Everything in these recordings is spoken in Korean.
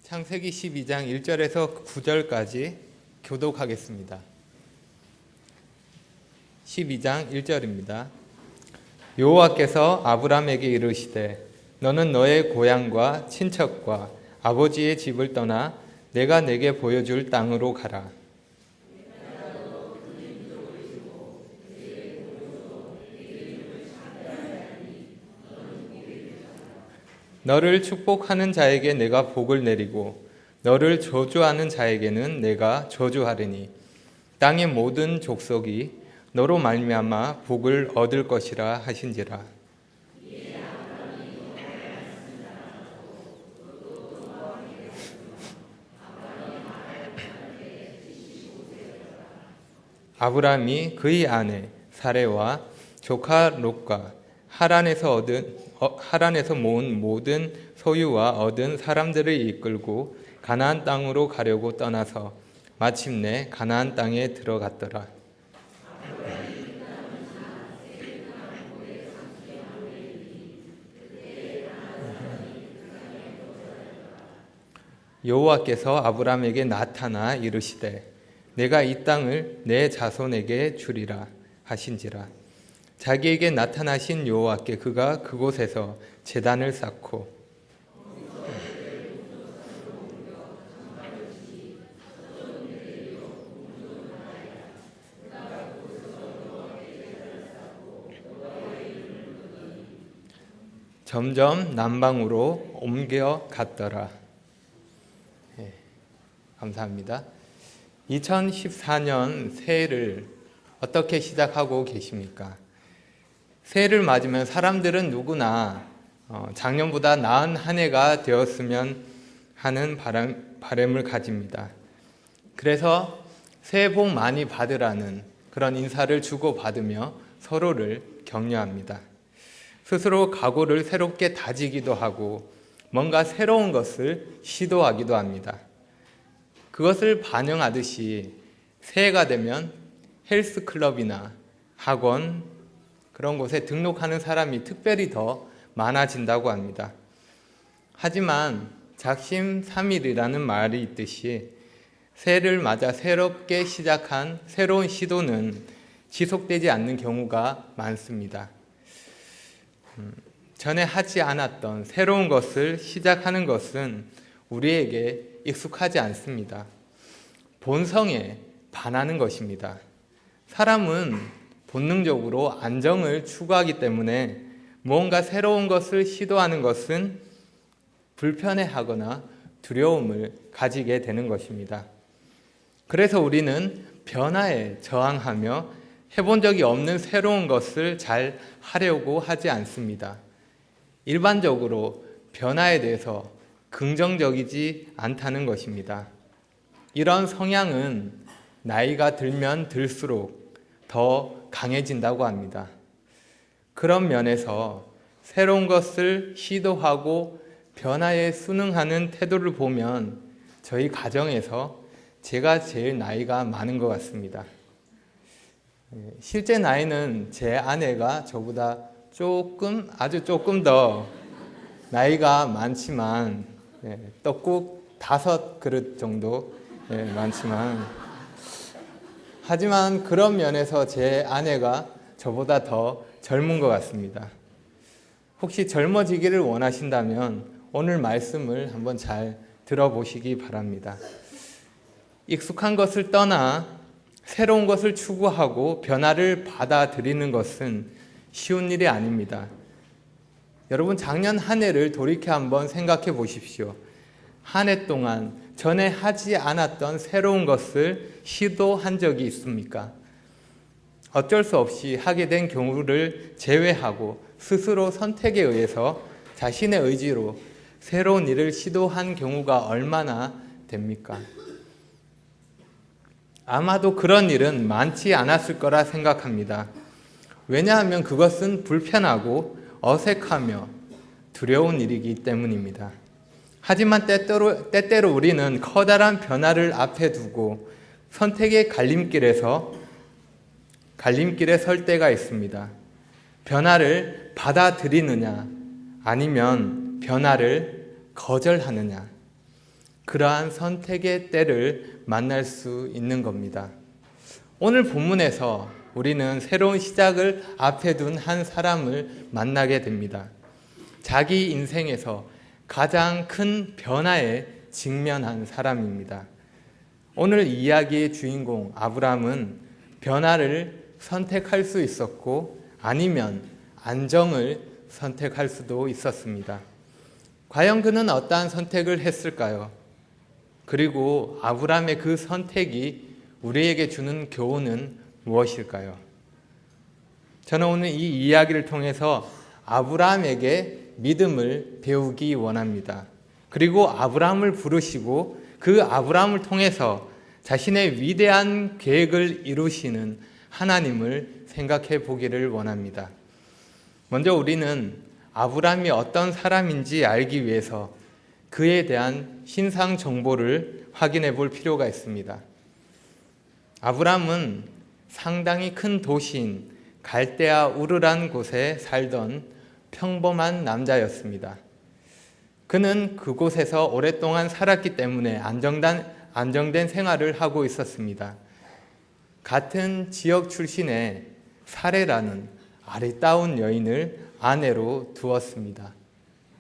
창세기 12장 1절에서 9절까지 교독하겠습니다. 12장 1절입니다. 여호와께서 아브람에게 이르시되 너는 너의 고향과 친척과 아버지의 집을 떠나 내가 내게 보여줄 땅으로 가라. 너를 축복하는 자에게 내가 복을 내리고 너를 저주하는 자에게는 내가 저주하리니 땅의 모든 족속이 너로 말미암아 복을 얻을 것이라 하신지라. 아브람이 그의 아내 사레와 조카 롯과 하란에서 모은 모든 소유와 얻은 사람들을 이끌고 가나안 땅으로 가려고 떠나서 마침내 가나안 땅에 들어갔더라. 여호와께서 아브람에게 나타나 이르시되 내가 이 땅을 내 자손에게 주리라 하신지라. 자기에게 나타나신 여호와께 그가 그곳에서 제단을 쌓고 점점 남방으로 옮겨 갔더라. 네, 감사합니다. 2014년 새해를 어떻게 시작하고 계십니까? 새해를 맞으면 사람들은 누구나 작년보다 나은 한 해가 되었으면 하는 바람을 가집니다. 그래서 새해 복 많이 받으라는 그런 인사를 주고받으며 서로를 격려합니다. 스스로 각오를 새롭게 다지기도 하고 뭔가 새로운 것을 시도하기도 합니다. 그것을 반영하듯이 새해가 되면 헬스클럽이나 학원 그런 곳에 등록하는 사람이 특별히 더 많아진다고 합니다. 하지만 작심삼일이라는 말이 있듯이 새해를 맞아 새롭게 시작한 새로운 시도는 지속되지 않는 경우가 많습니다. 전에 하지 않았던 새로운 것을 시작하는 것은 우리에게 익숙하지 않습니다. 본성에 반하는 것입니다. 사람은 본능적으로 안정을 추구하기 때문에 무언가 새로운 것을 시도하는 것은 불편해하거나 두려움을 가지게 되는 것입니다. 그래서 우리는 변화에 저항하며 해본 적이 없는 새로운 것을 잘 하려고 하지 않습니다. 일반적으로 변화에 대해서 긍정적이지 않다는 것입니다. 이런 성향은 나이가 들면 들수록 더 강해진다고 합니다. 그런 면에서 새로운 것을 시도하고 변화에 순응하는 태도를 보면 저희 가정에서 제가 제일 나이가 많은 것 같습니다. 실제 나이는 제 아내가 저보다 아주 조금 더 나이가 많지만 떡국 5그릇 정도 많지만 하지만 그런 면에서 제 아내가 저보다 더 젊은 것 같습니다. 혹시 젊어지기를 원하신다면 오늘 말씀을 한번 잘 들어보시기 바랍니다. 익숙한 것을 떠나 새로운 것을 추구하고 변화를 받아들이는 것은 쉬운 일이 아닙니다. 여러분 작년 한 해를 돌이켜 한번 생각해 보십시오. 한 해 동안 전에 하지 않았던 새로운 것을 시도한 적이 있습니까? 어쩔 수 없이 하게 된 경우를 제외하고 스스로 선택에 의해서 자신의 의지로 새로운 일을 시도한 경우가 얼마나 됩니까? 아마도 그런 일은 많지 않았을 거라 생각합니다. 왜냐하면 그것은 불편하고 어색하며 두려운 일이기 때문입니다. 하지만 때때로 우리는 커다란 변화를 앞에 두고 선택의 갈림길에 설 때가 있습니다. 변화를 받아들이느냐 아니면 변화를 거절하느냐. 그러한 선택의 때를 만날 수 있는 겁니다. 오늘 본문에서 우리는 새로운 시작을 앞에 둔 한 사람을 만나게 됩니다. 자기 인생에서 가장 큰 변화에 직면한 사람입니다. 오늘 이야기의 주인공 아브라함은 변화를 선택할 수 있었고 아니면 안정을 선택할 수도 있었습니다. 과연 그는 어떠한 선택을 했을까요? 그리고 아브라함의 그 선택이 우리에게 주는 교훈은 무엇일까요? 저는 오늘 이 이야기를 통해서 아브라함에게 믿음을 배우기 원합니다. 그리고 아브라함을 부르시고 그 아브라함을 통해서 자신의 위대한 계획을 이루시는 하나님을 생각해 보기를 원합니다. 먼저 우리는 아브라함이 어떤 사람인지 알기 위해서 그에 대한 신상 정보를 확인해 볼 필요가 있습니다. 아브라함은 상당히 큰 도시인 갈대아 우르란 곳에 살던 평범한 남자였습니다. 그는 그곳에서 오랫동안 살았기 때문에 안정된 생활을 하고 있었습니다. 같은 지역 출신의 사레라는 아리따운 여인을 아내로 두었습니다.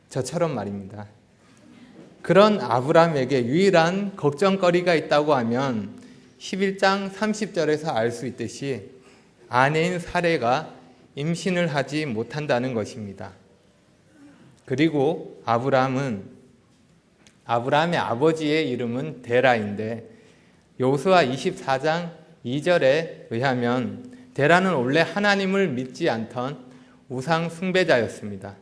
저처럼 말입니다. 그런 아브라함에게 유일한 걱정거리가 있다고 하면 11장 30절에서 알 수 있듯이 아내인 사레가 임신을 하지 못한다는 것입니다. 그리고 아브라함의 아버지의 이름은 데라인데 여호수아 24장 2절에 의하면 데라는 원래 하나님을 믿지 않던 우상 숭배자였습니다.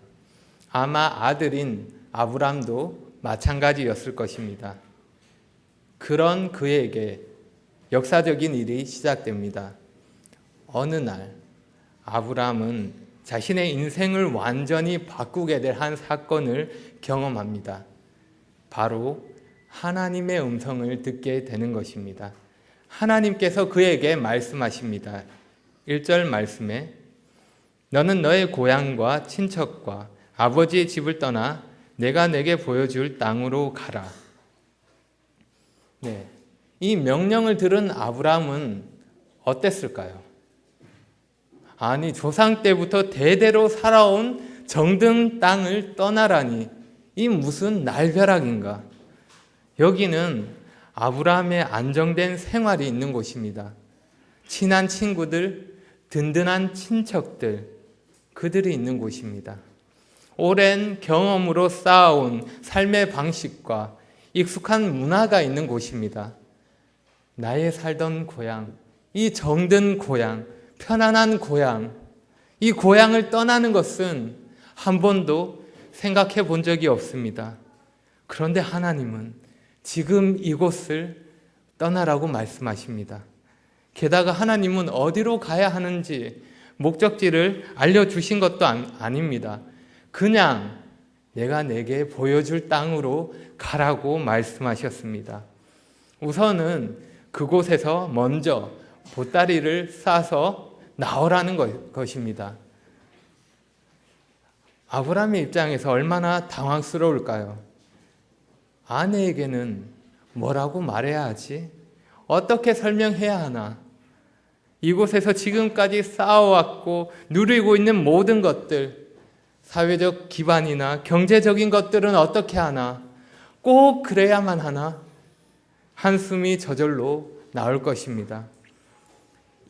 아마 아들인 아브라함도 마찬가지였을 것입니다. 그런 그에게 역사적인 일이 시작됩니다. 어느 날 아브라함은 자신의 인생을 완전히 바꾸게 될 한 사건을 경험합니다. 바로 하나님의 음성을 듣게 되는 것입니다. 하나님께서 그에게 말씀하십니다. 1절 말씀에 너는 너의 고향과 친척과 아버지의 집을 떠나 내가 내게 보여줄 땅으로 가라. 네, 이 명령을 들은 아브라함은 어땠을까요? 아니, 조상 때부터 대대로 살아온 정든 땅을 떠나라니 이 무슨 날벼락인가? 여기는 아브라함의 안정된 생활이 있는 곳입니다. 친한 친구들, 든든한 친척들, 그들이 있는 곳입니다. 오랜 경험으로 쌓아온 삶의 방식과 익숙한 문화가 있는 곳입니다. 나의 살던 고향, 이 정든 고향, 편안한 고향, 이 고향을 떠나는 것은 한 번도 생각해 본 적이 없습니다. 그런데 하나님은 지금 이곳을 떠나라고 말씀하십니다. 게다가 하나님은 어디로 가야 하는지 목적지를 알려주신 것도 아닙니다. 그냥 내가 내게 보여줄 땅으로 가라고 말씀하셨습니다. 우선은 그곳에서 먼저 보따리를 싸서 나오라는 것입니다. 아브라함의 입장에서 얼마나 당황스러울까요? 아내에게는 뭐라고 말해야 하지? 어떻게 설명해야 하나? 이곳에서 지금까지 쌓아왔고 누리고 있는 모든 것들, 사회적 기반이나 경제적인 것들은 어떻게 하나? 꼭 그래야만 하나? 한숨이 저절로 나올 것입니다.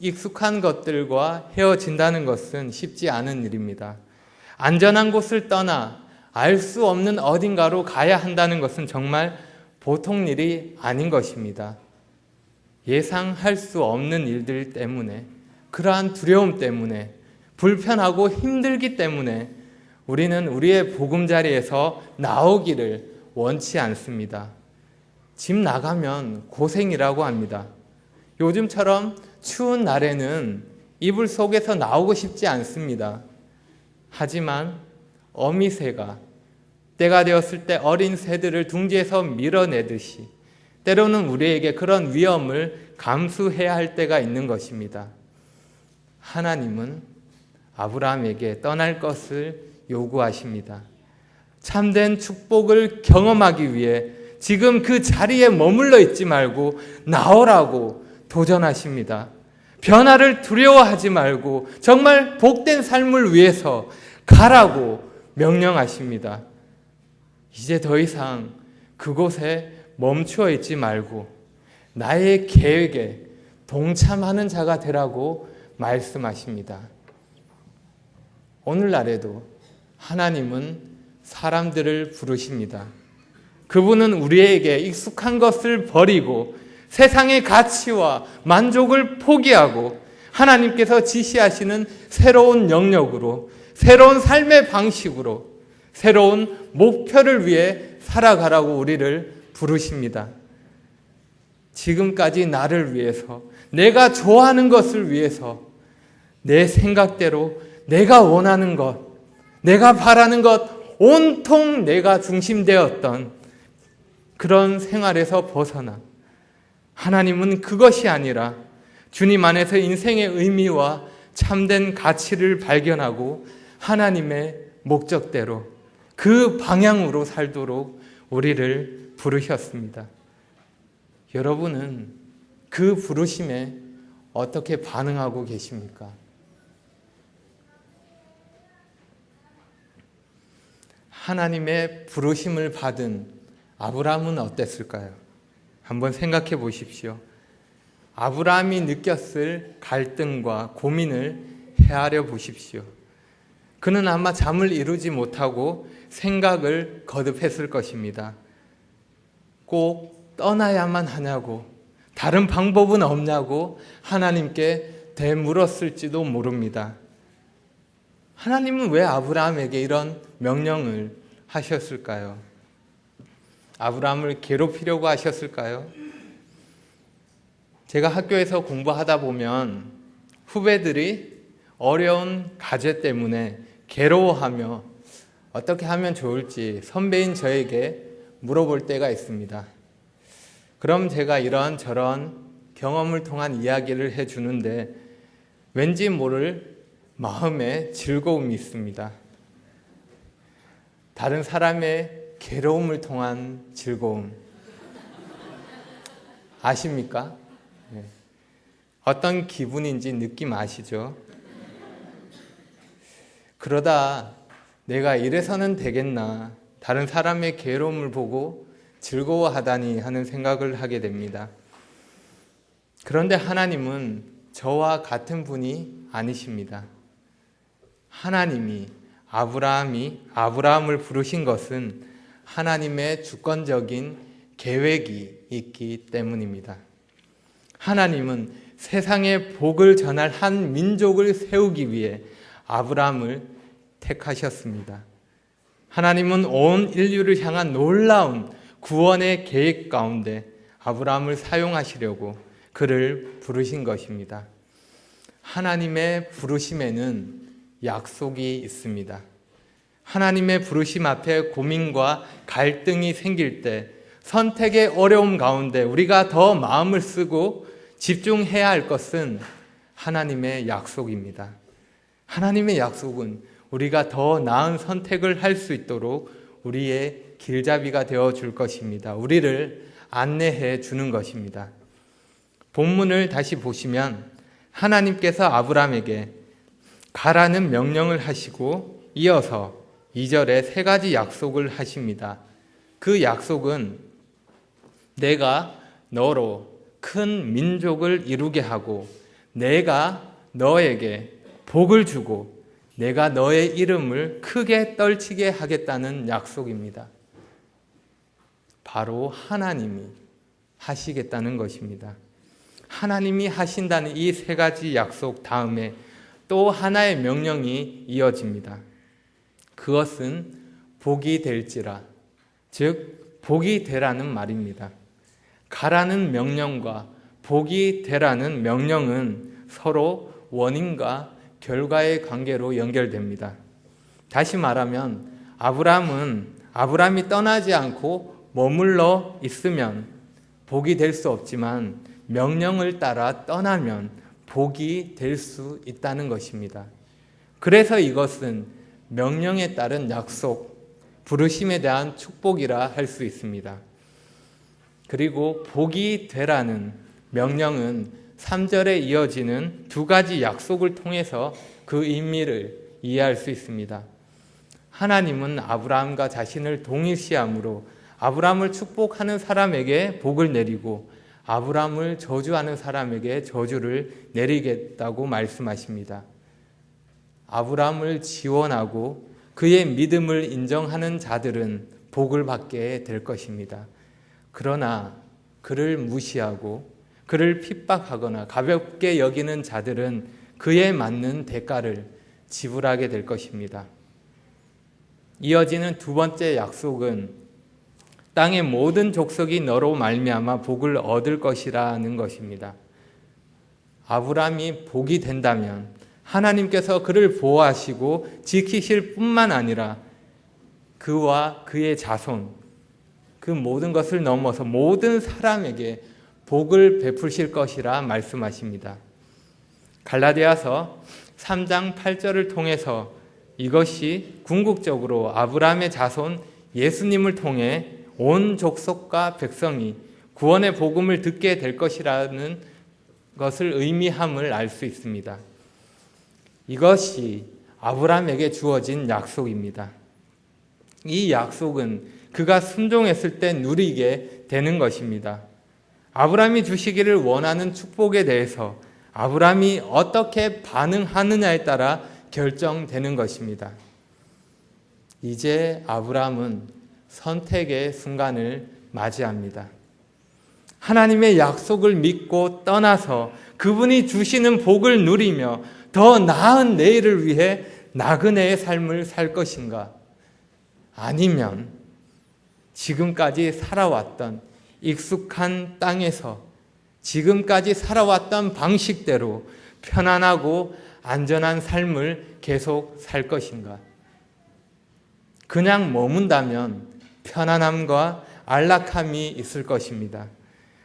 익숙한 것들과 헤어진다는 것은 쉽지 않은 일입니다. 안전한 곳을 떠나 알 수 없는 어딘가로 가야 한다는 것은 정말 보통 일이 아닌 것입니다. 예상할 수 없는 일들 때문에, 그러한 두려움 때문에, 불편하고 힘들기 때문에 우리는 우리의 보금자리에서 나오기를 원치 않습니다. 집 나가면 고생이라고 합니다. 요즘처럼 추운 날에는 이불 속에서 나오고 싶지 않습니다. 하지만 어미새가 때가 되었을 때 어린 새들을 둥지에서 밀어내듯이 때로는 우리에게 그런 위험을 감수해야 할 때가 있는 것입니다. 하나님은 아브라함에게 떠날 것을 요구하십니다. 참된 축복을 경험하기 위해 지금 그 자리에 머물러 있지 말고 나오라고 도전하십니다. 변화를 두려워하지 말고 정말 복된 삶을 위해서 가라고 명령하십니다. 이제 더 이상 그곳에 멈추어 있지 말고 나의 계획에 동참하는 자가 되라고 말씀하십니다. 오늘날에도 하나님은 사람들을 부르십니다. 그분은 우리에게 익숙한 것을 버리고 세상의 가치와 만족을 포기하고 하나님께서 지시하시는 새로운 영역으로, 새로운 삶의 방식으로, 새로운 목표를 위해 살아가라고 우리를 부르십니다. 지금까지 나를 위해서, 내가 좋아하는 것을 위해서, 내 생각대로 내가 원하는 것, 내가 바라는 것, 온통 내가 중심되었던 그런 생활에서 벗어나 하나님은 그것이 아니라 주님 안에서 인생의 의미와 참된 가치를 발견하고 하나님의 목적대로 그 방향으로 살도록 우리를 부르셨습니다. 여러분은 그 부르심에 어떻게 반응하고 계십니까? 하나님의 부르심을 받은 아브라함은 어땠을까요? 한번 생각해 보십시오. 아브라함이 느꼈을 갈등과 고민을 헤아려 보십시오. 그는 아마 잠을 이루지 못하고 생각을 거듭했을 것입니다. 꼭 떠나야만 하냐고, 다른 방법은 없냐고 하나님께 되물었을지도 모릅니다. 하나님은 왜 아브라함에게 이런 명령을 하셨을까요? 아브라함을 괴롭히려고 하셨을까요? 제가 학교에서 공부하다 보면 후배들이 어려운 과제 때문에 괴로워하며 어떻게 하면 좋을지 선배인 저에게 물어볼 때가 있습니다. 그럼 제가 이런저런 경험을 통한 이야기를 해주는데 왠지 모를 마음에 즐거움이 있습니다. 다른 사람의 괴로움을 통한 즐거움 아십니까? 네. 어떤 기분인지 느낌 아시죠? 그러다 내가 이래서는 되겠나, 다른 사람의 괴로움을 보고 즐거워하다니 하는 생각을 하게 됩니다. 그런데 하나님은 저와 같은 분이 아니십니다. 하나님이 아브라함을 부르신 것은 하나님의 주권적인 계획이 있기 때문입니다. 하나님은 세상에 복을 전할 한 민족을 세우기 위해 아브라함을 택하셨습니다. 하나님은 온 인류를 향한 놀라운 구원의 계획 가운데 아브라함을 사용하시려고 그를 부르신 것입니다. 하나님의 부르심에는 약속이 있습니다. 하나님의 부르심 앞에 고민과 갈등이 생길 때 선택의 어려움 가운데 우리가 더 마음을 쓰고 집중해야 할 것은 하나님의 약속입니다. 하나님의 약속은 우리가 더 나은 선택을 할 수 있도록 우리의 길잡이가 되어 줄 것입니다. 우리를 안내해 주는 것입니다. 본문을 다시 보시면 하나님께서 아브라함에게 가라는 명령을 하시고 이어서 2절에 3가지 약속을 하십니다. 그 약속은 내가 너로 큰 민족을 이루게 하고 내가 너에게 복을 주고 내가 너의 이름을 크게 떨치게 하겠다는 약속입니다. 바로 하나님이 하시겠다는 것입니다. 하나님이 하신다는 이 3가지 약속 다음에 또 하나의 명령이 이어집니다. 그것은 복이 될지라, 즉 복이 되라는 말입니다. 가라는 명령과 복이 되라는 명령은 서로 원인과 결과의 관계로 연결됩니다. 다시 말하면 아브라함이 떠나지 않고 머물러 있으면 복이 될 수 없지만 명령을 따라 떠나면 복이 될 수 있다는 것입니다. 그래서 이것은 명령에 따른 약속, 부르심에 대한 축복이라 할 수 있습니다. 그리고 복이 되라는 명령은 3절에 이어지는 두 가지 약속을 통해서 그 의미를 이해할 수 있습니다. 하나님은 아브라함과 자신을 동일시함으로 아브라함을 축복하는 사람에게 복을 내리고 아브라함을 저주하는 사람에게 저주를 내리겠다고 말씀하십니다. 아브라함을 지원하고 그의 믿음을 인정하는 자들은 복을 받게 될 것입니다. 그러나 그를 무시하고 그를 핍박하거나 가볍게 여기는 자들은 그에 맞는 대가를 지불하게 될 것입니다. 이어지는 두 번째 약속은 땅의 모든 족속이 너로 말미암아 복을 얻을 것이라는 것입니다. 아브라함이 복이 된다면 하나님께서 그를 보호하시고 지키실 뿐만 아니라 그와 그의 자손, 그 모든 것을 넘어서 모든 사람에게 복을 베푸실 것이라 말씀하십니다. 갈라디아서 3장 8절을 통해서 이것이 궁극적으로 아브라함의 자손 예수님을 통해 온 족속과 백성이 구원의 복음을 듣게 될 것이라는 것을 의미함을 알 수 있습니다. 이것이 아브라함에게 주어진 약속입니다. 이 약속은 그가 순종했을 때 누리게 되는 것입니다. 아브라함이 주시기를 원하는 축복에 대해서 아브라함이 어떻게 반응하느냐에 따라 결정되는 것입니다. 이제 아브라함은 선택의 순간을 맞이합니다. 하나님의 약속을 믿고 떠나서 그분이 주시는 복을 누리며 더 나은 내일을 위해 나그네의 삶을 살 것인가? 아니면 지금까지 살아왔던 익숙한 땅에서 지금까지 살아왔던 방식대로 편안하고 안전한 삶을 계속 살 것인가? 그냥 머문다면 편안함과 안락함이 있을 것입니다.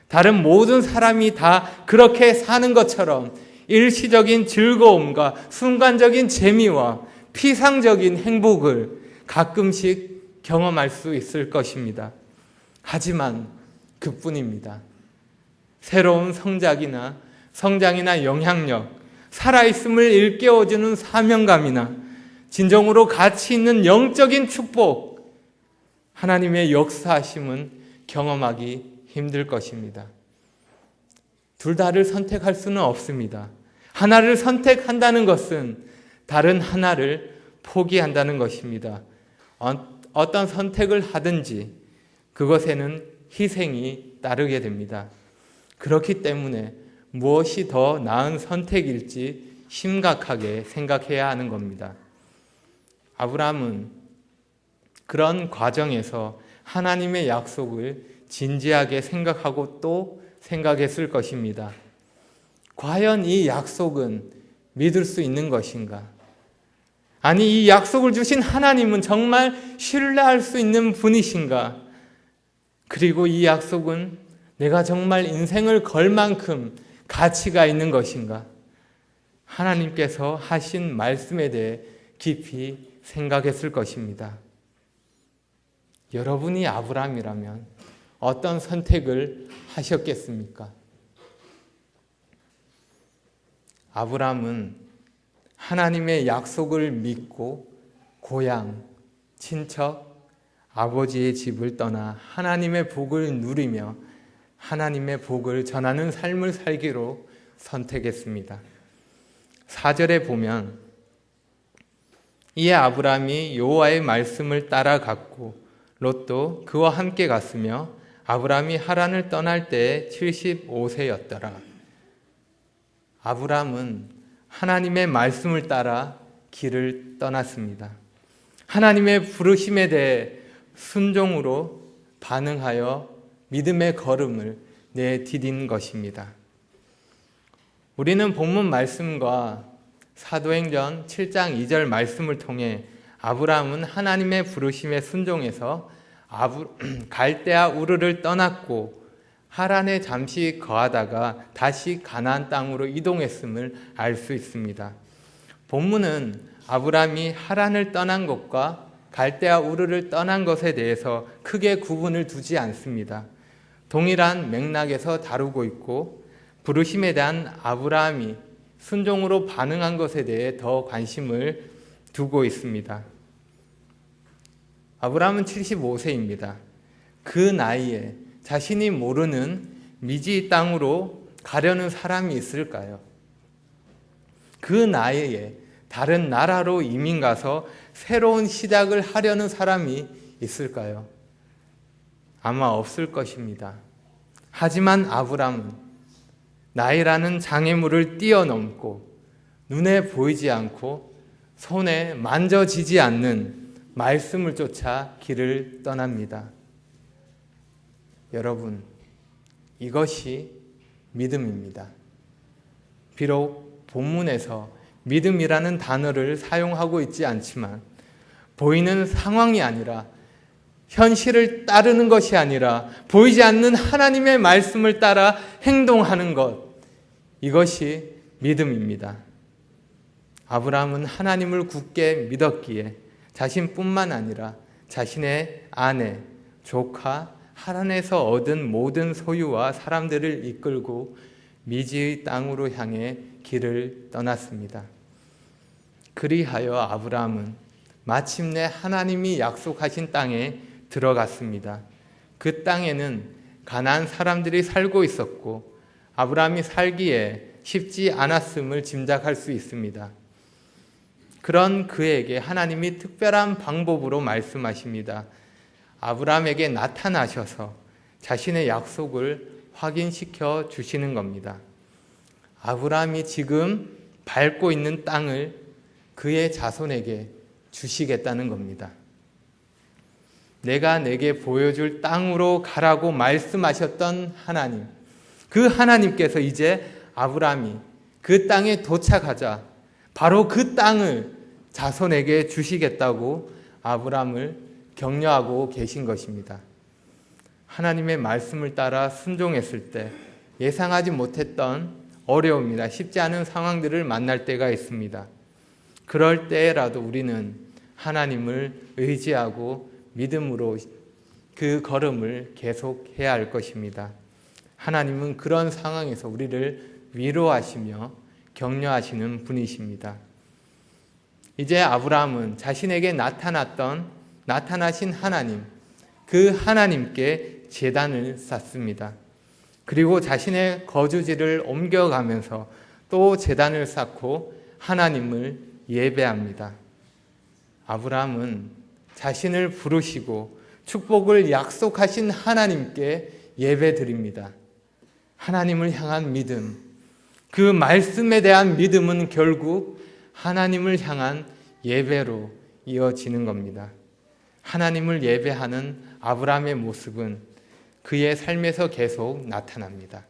다른 모든 사람이 다 그렇게 사는 것처럼 일시적인 즐거움과 순간적인 재미와 피상적인 행복을 가끔씩 경험할 수 있을 것입니다. 하지만 그뿐입니다. 새로운 성장이나 영향력, 살아있음을 일깨워주는 사명감이나 진정으로 가치 있는 영적인 축복, 하나님의 역사하심은 경험하기 힘들 것입니다. 둘 다를 선택할 수는 없습니다. 하나를 선택한다는 것은 다른 하나를 포기한다는 것입니다. 어떤 선택을 하든지 그것에는 희생이 따르게 됩니다. 그렇기 때문에 무엇이 더 나은 선택일지 심각하게 생각해야 하는 겁니다. 아브라함은 그런 과정에서 하나님의 약속을 진지하게 생각하고 또 생각했을 것입니다. 과연 이 약속은 믿을 수 있는 것인가? 아니, 이 약속을 주신 하나님은 정말 신뢰할 수 있는 분이신가? 그리고 이 약속은 내가 정말 인생을 걸 만큼 가치가 있는 것인가? 하나님께서 하신 말씀에 대해 깊이 생각했을 것입니다. 여러분이 아브라함이라면 어떤 선택을 하셨겠습니까? 아브라함은 하나님의 약속을 믿고 고향, 친척, 아버지의 집을 떠나 하나님의 복을 누리며 하나님의 복을 전하는 삶을 살기로 선택했습니다. 4절에 보면 이에 아브라함이 여호와의 말씀을 따라갔고 롯도 그와 함께 갔으며 아브라함이 하란을 떠날 때에 75세였더라. 아브라함은 하나님의 말씀을 따라 길을 떠났습니다. 하나님의 부르심에 대해 순종으로 반응하여 믿음의 걸음을 내디딘 것입니다. 우리는 본문 말씀과 사도행전 7장 2절 말씀을 통해 아브라함은 하나님의 부르심에 순종해서 갈대아 우르를 떠났고 하란에 잠시 거하다가 다시 가나안 땅으로 이동했음을 알 수 있습니다. 본문은 아브라함이 하란을 떠난 것과 갈대아 우르를 떠난 것에 대해서 크게 구분을 두지 않습니다. 동일한 맥락에서 다루고 있고 부르심에 대한 아브라함이 순종으로 반응한 것에 대해 더 관심을 두고 있습니다. 아브라함은 75세입니다. 그 나이에 자신이 모르는 미지 땅으로 가려는 사람이 있을까요? 그 나이에 다른 나라로 이민 가서 새로운 시작을 하려는 사람이 있을까요? 아마 없을 것입니다. 하지만 아브라함은 나이라는 장애물을 뛰어넘고 눈에 보이지 않고 손에 만져지지 않는 말씀을 쫓아 길을 떠납니다. 여러분, 이것이 믿음입니다. 비록 본문에서 믿음이라는 단어를 사용하고 있지 않지만 보이는 상황이 아니라 현실을 따르는 것이 아니라 보이지 않는 하나님의 말씀을 따라 행동하는 것, 이것이 믿음입니다. 아브라함은 하나님을 굳게 믿었기에 자신뿐만 아니라 자신의 아내, 조카, 하란에서 얻은 모든 소유와 사람들을 이끌고 미지의 땅으로 향해 길을 떠났습니다. 그리하여 아브라함은 마침내 하나님이 약속하신 땅에 들어갔습니다. 그 땅에는 가나안 사람들이 살고 있었고 아브라함이 살기에 쉽지 않았음을 짐작할 수 있습니다. 그런 그에게 하나님이 특별한 방법으로 말씀하십니다. 아브라함에게 나타나셔서 자신의 약속을 확인시켜 주시는 겁니다. 아브라함이 지금 밟고 있는 땅을 그의 자손에게 주시겠다는 겁니다. 내가 내게 보여줄 땅으로 가라고 말씀하셨던 하나님, 그 하나님께서 이제 아브라함이 그 땅에 도착하자 바로 그 땅을 자손에게 주시겠다고 아브라함을 격려하고 계신 것입니다. 하나님의 말씀을 따라 순종했을 때 예상하지 못했던 어려움이나 쉽지 않은 상황들을 만날 때가 있습니다. 그럴 때라도 우리는 하나님을 의지하고 믿음으로 그 걸음을 계속해야 할 것입니다. 하나님은 그런 상황에서 우리를 위로하시며 격려하시는 분이십니다. 이제 아브라함은 자신에게 나타나신 하나님, 그 하나님께 제단을 쌓습니다. 그리고 자신의 거주지를 옮겨가면서 또 제단을 쌓고 하나님을 예배합니다. 아브라함은 자신을 부르시고 축복을 약속하신 하나님께 예배드립니다. 하나님을 향한 믿음, 그 말씀에 대한 믿음은 결국 하나님을 향한 예배로 이어지는 겁니다. 하나님을 예배하는 아브라함의 모습은 그의 삶에서 계속 나타납니다.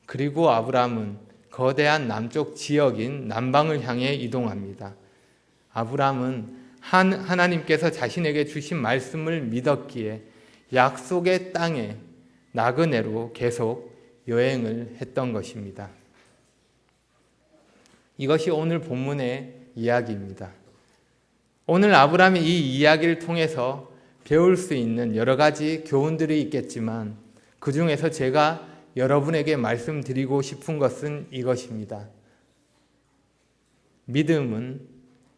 그리고 아브라함은 거대한 남쪽 지역인 남방을 향해 이동합니다. 아브라함은 하나님께서 자신에게 주신 말씀을 믿었기에 약속의 땅에 나그네로 계속 여행을 했던 것입니다. 이것이 오늘 본문의 이야기입니다. 오늘 아브라함이 이 이야기를 통해서 배울 수 있는 여러 가지 교훈들이 있겠지만 그 중에서 제가 여러분에게 말씀드리고 싶은 것은 이것입니다. 믿음은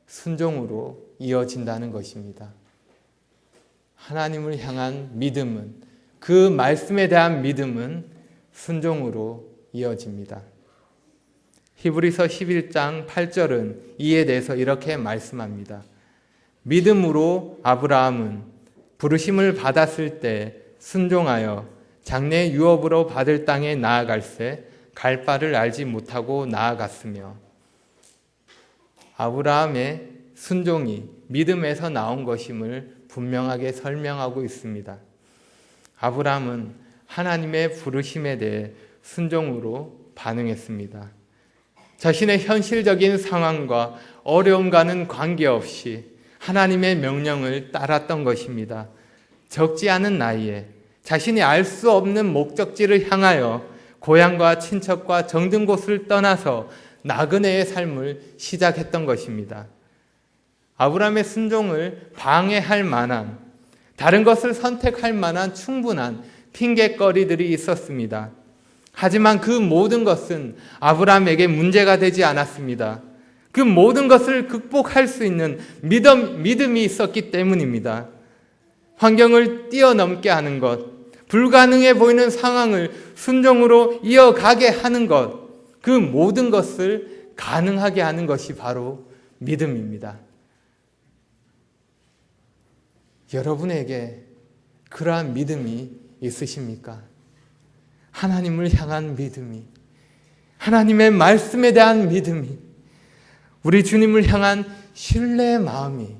순종으로 이어진다는 것입니다. 하나님을 향한 믿음은, 그 말씀에 대한 믿음은 순종으로 이어집니다. 히브리서 11장 8절은 이에 대해서 이렇게 말씀합니다. 믿음으로 아브라함은 부르심을 받았을 때 순종하여 장래 유업으로 받을 땅에 나아갈새 갈 바를 알지 못하고 나아갔으며, 아브라함의 순종이 믿음에서 나온 것임을 분명하게 설명하고 있습니다. 아브라함은 하나님의 부르심에 대해 순종으로 반응했습니다. 자신의 현실적인 상황과 어려움과는 관계없이 하나님의 명령을 따랐던 것입니다. 적지 않은 나이에 자신이 알 수 없는 목적지를 향하여 고향과 친척과 정든 곳을 떠나서 나그네의 삶을 시작했던 것입니다. 아브라함의 순종을 방해할 만한, 다른 것을 선택할 만한 충분한 핑계거리들이 있었습니다. 하지만 그 모든 것은 아브라함에게 문제가 되지 않았습니다. 그 모든 것을 극복할 수 있는 믿음이 있었기 때문입니다. 환경을 뛰어넘게 하는 것, 불가능해 보이는 상황을 순종으로 이어가게 하는 것, 그 모든 것을 가능하게 하는 것이 바로 믿음입니다. 여러분에게 그러한 믿음이 있으십니까? 하나님을 향한 믿음이, 하나님의 말씀에 대한 믿음이, 우리 주님을 향한 신뢰의 마음이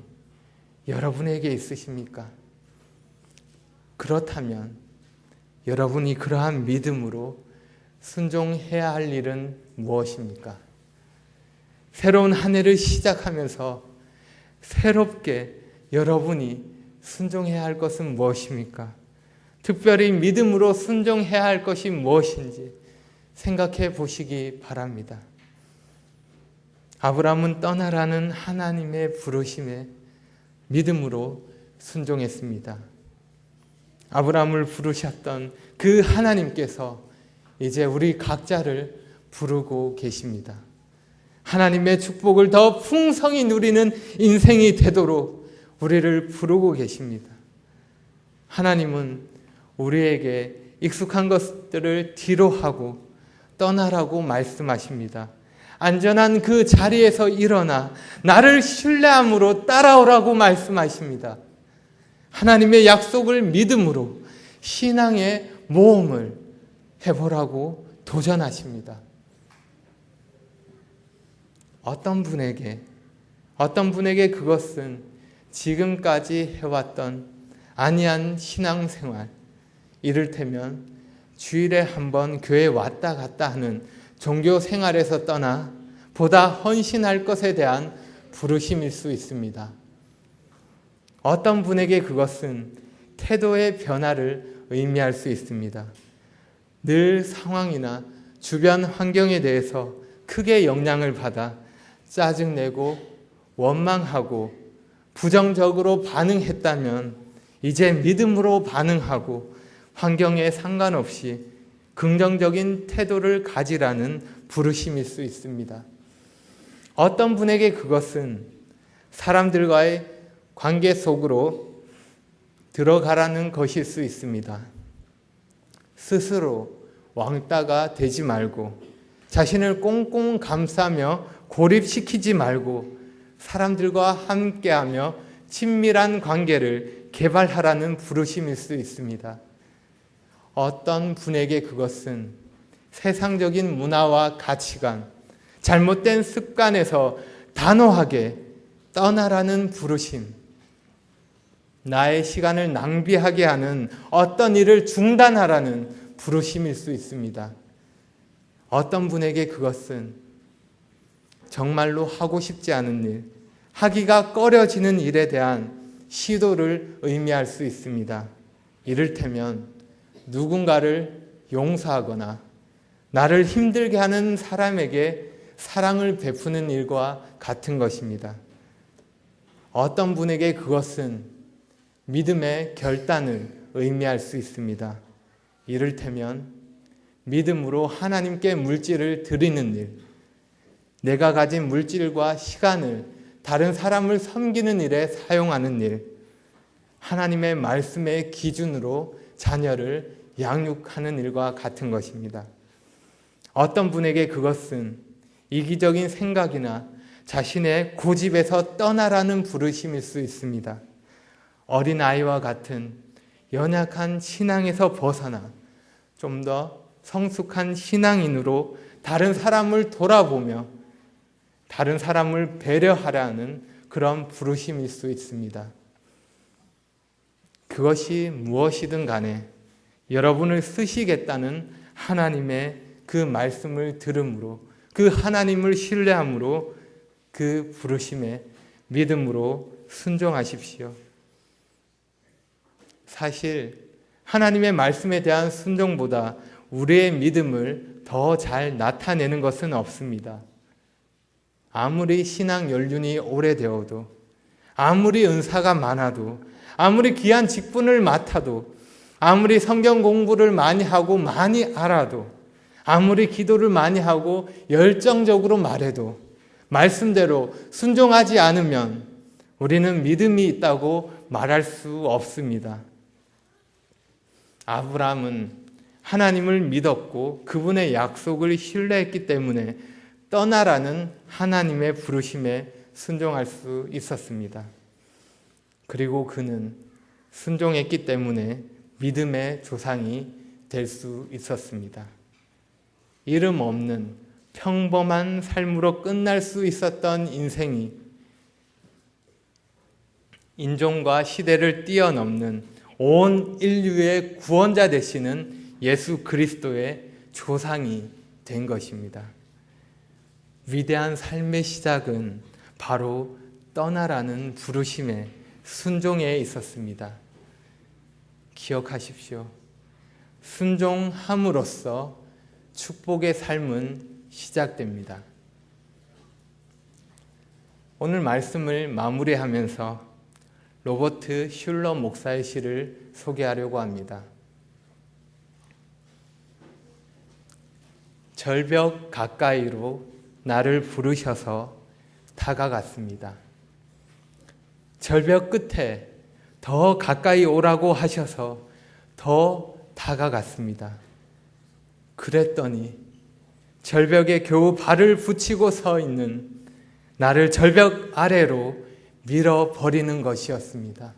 여러분에게 있으십니까? 그렇다면 여러분이 그러한 믿음으로 순종해야 할 일은 무엇입니까? 새로운 한 해를 시작하면서 새롭게 여러분이 순종해야 할 것은 무엇입니까? 특별히 믿음으로 순종해야 할 것이 무엇인지 생각해 보시기 바랍니다. 아브라함은 떠나라는 하나님의 부르심에 믿음으로 순종했습니다. 아브라함을 부르셨던 그 하나님께서 이제 우리 각자를 부르고 계십니다. 하나님의 축복을 더 풍성히 누리는 인생이 되도록 우리를 부르고 계십니다. 하나님은 우리에게 익숙한 것들을 뒤로 하고 떠나라고 말씀하십니다. 안전한 그 자리에서 일어나 나를 신뢰함으로 따라오라고 말씀하십니다. 하나님의 약속을 믿음으로 신앙의 모험을 해보라고 도전하십니다. 어떤 분에게 그것은 지금까지 해왔던 안이한 신앙생활, 이를테면 주일에 한번 교회 왔다 갔다 하는 종교 생활에서 떠나 보다 헌신할 것에 대한 부르심일 수 있습니다. 어떤 분에게 그것은 태도의 변화를 의미할 수 있습니다. 늘 상황이나 주변 환경에 대해서 크게 영향을 받아 짜증내고 원망하고 부정적으로 반응했다면 이제 믿음으로 반응하고 환경에 상관없이 긍정적인 태도를 가지라는 부르심일 수 있습니다. 어떤 분에게 그것은 사람들과의 관계 속으로 들어가라는 것일 수 있습니다. 스스로 왕따가 되지 말고 자신을 꽁꽁 감싸며 고립시키지 말고 사람들과 함께하며 친밀한 관계를 개발하라는 부르심일 수 있습니다. 어떤 분에게 그것은 세상적인 문화와 가치관, 잘못된 습관에서 단호하게 떠나라는 부르심, 나의 시간을 낭비하게 하는 어떤 일을 중단하라는 부르심일 수 있습니다. 어떤 분에게 그것은 정말로 하고 싶지 않은 일, 하기가 꺼려지는 일에 대한 시도를 의미할 수 있습니다. 이를테면 누군가를 용서하거나 나를 힘들게 하는 사람에게 사랑을 베푸는 일과 같은 것입니다. 어떤 분에게 그것은 믿음의 결단을 의미할 수 있습니다. 이를테면 믿음으로 하나님께 물질을 드리는 일, 내가 가진 물질과 시간을 다른 사람을 섬기는 일에 사용하는 일, 하나님의 말씀의 기준으로 자녀를 양육하는 일과 같은 것입니다. 어떤 분에게 그것은 이기적인 생각이나 자신의 고집에서 떠나라는 부르심일 수 있습니다. 어린아이와 같은 연약한 신앙에서 벗어나 좀 더 성숙한 신앙인으로 다른 사람을 돌아보며 다른 사람을 배려하라는 그런 부르심일 수 있습니다. 그것이 무엇이든 간에 여러분을 쓰시겠다는 하나님의 그 말씀을 들음으로, 그 하나님을 신뢰함으로 그 부르심에 믿음으로 순종하십시오. 사실 하나님의 말씀에 대한 순종보다 우리의 믿음을 더 잘 나타내는 것은 없습니다. 아무리 신앙 연륜이 오래되어도, 아무리 은사가 많아도, 아무리 귀한 직분을 맡아도 아무리 성경 공부를 많이 하고 많이 알아도, 아무리 기도를 많이 하고 열정적으로 말해도 말씀대로 순종하지 않으면 우리는 믿음이 있다고 말할 수 없습니다. 아브라함은 하나님을 믿었고 그분의 약속을 신뢰했기 때문에 떠나라는 하나님의 부르심에 순종할 수 있었습니다. 그리고 그는 순종했기 때문에 믿음의 조상이 될 수 있었습니다. 이름 없는 평범한 삶으로 끝날 수 있었던 인생이 인종과 시대를 뛰어넘는 온 인류의 구원자 되시는 예수 그리스도의 조상이 된 것입니다. 위대한 삶의 시작은 바로 떠나라는 부르심에 순종에 있었습니다. 기억하십시오. 순종함으로써 축복의 삶은 시작됩니다. 오늘 말씀을 마무리하면서 로버트 슐러 목사의 시를 소개하려고 합니다. 절벽 가까이로 나를 부르셔서 다가갔습니다. 절벽 끝에 더 가까이 오라고 하셔서 더 다가갔습니다. 그랬더니 절벽에 겨우 발을 붙이고 서 있는 나를 절벽 아래로 밀어버리는 것이었습니다.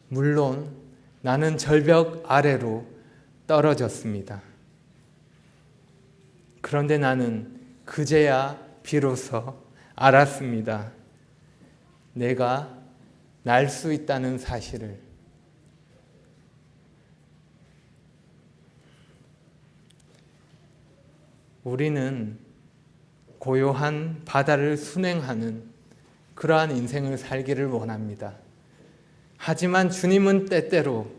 물론 나는 절벽 아래로 떨어졌습니다. 그런데 나는 그제야 비로소 알았습니다. 내가 날 수 있다는 사실을. 우리는 고요한 바다를 순행하는 그러한 인생을 살기를 원합니다. 하지만 주님은 때때로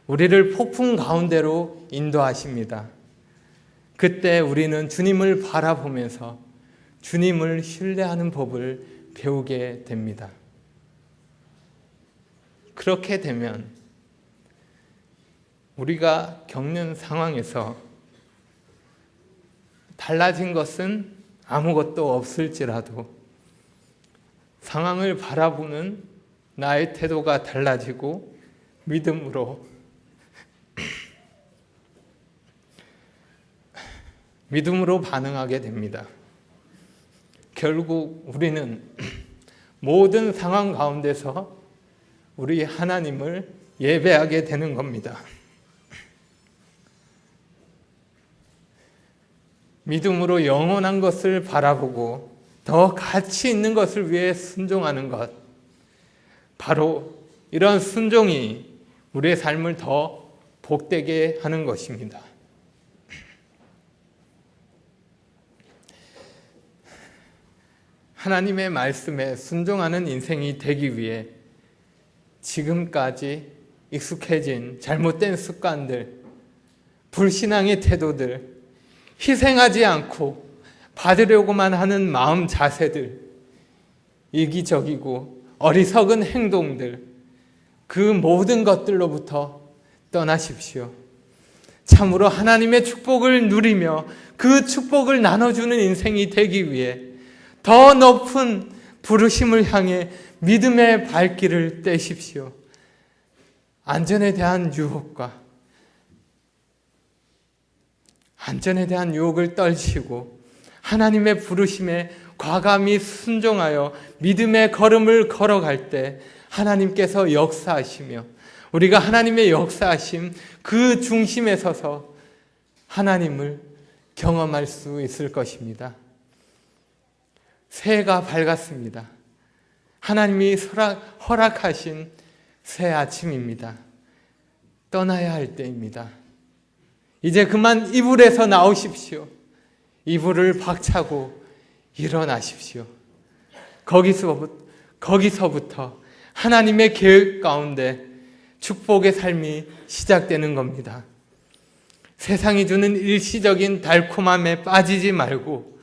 우리를 폭풍 가운데로 인도하십니다. 그때 우리는 주님을 바라보면서 주님을 신뢰하는 법을 배우게 됩니다. 그렇게 되면 우리가 겪는 상황에서 달라진 것은 아무것도 없을지라도 상황을 바라보는 나의 태도가 달라지고 믿음으로 반응하게 됩니다. 결국 우리는 모든 상황 가운데서 우리 하나님을 예배하게 되는 겁니다. 믿음으로 영원한 것을 바라보고 더 가치 있는 것을 위해 순종하는 것, 바로 이런 순종이 우리의 삶을 더 복되게 하는 것입니다. 하나님의 말씀에 순종하는 인생이 되기 위해 지금까지 익숙해진 잘못된 습관들, 불신앙의 태도들, 희생하지 않고 받으려고만 하는 마음 자세들, 이기적이고 어리석은 행동들, 그 모든 것들로부터 떠나십시오. 참으로 하나님의 축복을 누리며 그 축복을 나눠주는 인생이 되기 위해 더 높은 부르심을 향해 믿음의 발길을 떼십시오. 안전에 대한 유혹을 떨치고 하나님의 부르심에 과감히 순종하여 믿음의 걸음을 걸어갈 때 하나님께서 역사하시며 우리가 하나님의 역사하심 그 중심에 서서 하나님을 경험할 수 있을 것입니다. 새해가 밝았습니다. 하나님이 허락하신 새 아침입니다. 떠나야 할 때입니다. 이제 그만 이불에서 나오십시오. 이불을 박차고 일어나십시오. 거기서부터 하나님의 계획 가운데 축복의 삶이 시작되는 겁니다. 세상이 주는 일시적인 달콤함에 빠지지 말고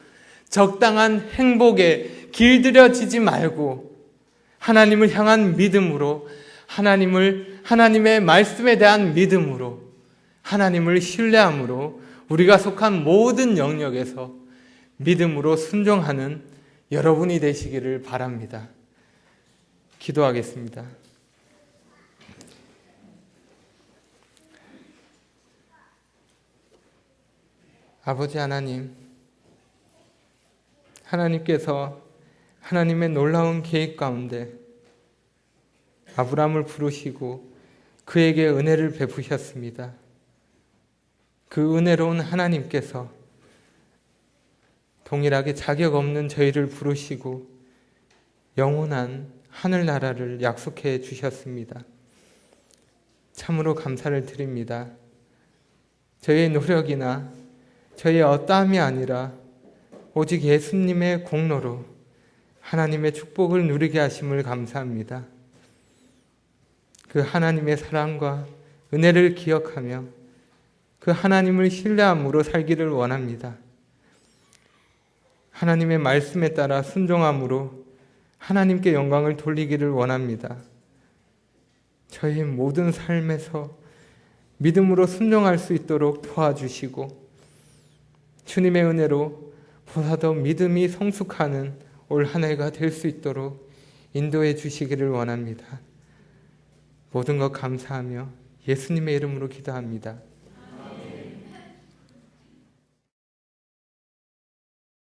적당한 행복에 길들여지지 말고 하나님을 향한 믿음으로 하나님을 하나님의 말씀에 대한 믿음으로, 하나님을 신뢰함으로 우리가 속한 모든 영역에서 믿음으로 순종하는 여러분이 되시기를 바랍니다. 기도하겠습니다. 아버지 하나님, 하나님께서 하나님의 놀라운 계획 가운데 아브라함을 부르시고 그에게 은혜를 베푸셨습니다. 그 은혜로운 하나님께서 동일하게 자격 없는 저희를 부르시고 영원한 하늘나라를 약속해 주셨습니다. 참으로 감사를 드립니다. 저희의 노력이나 저희의 어떠함이 아니라 오직 예수님의 공로로 하나님의 축복을 누리게 하심을 감사합니다. 그 하나님의 사랑과 은혜를 기억하며 그 하나님을 신뢰함으로 살기를 원합니다. 하나님의 말씀에 따라 순종함으로 하나님께 영광을 돌리기를 원합니다. 저희의 모든 삶에서 믿음으로 순종할 수 있도록 도와주시고 주님의 은혜로 보다 더 믿음이 성숙하는 올 한 해가 될 수 있도록 인도해 주시기를 원합니다. 모든 것 감사하며 예수님의 이름으로 기도합니다.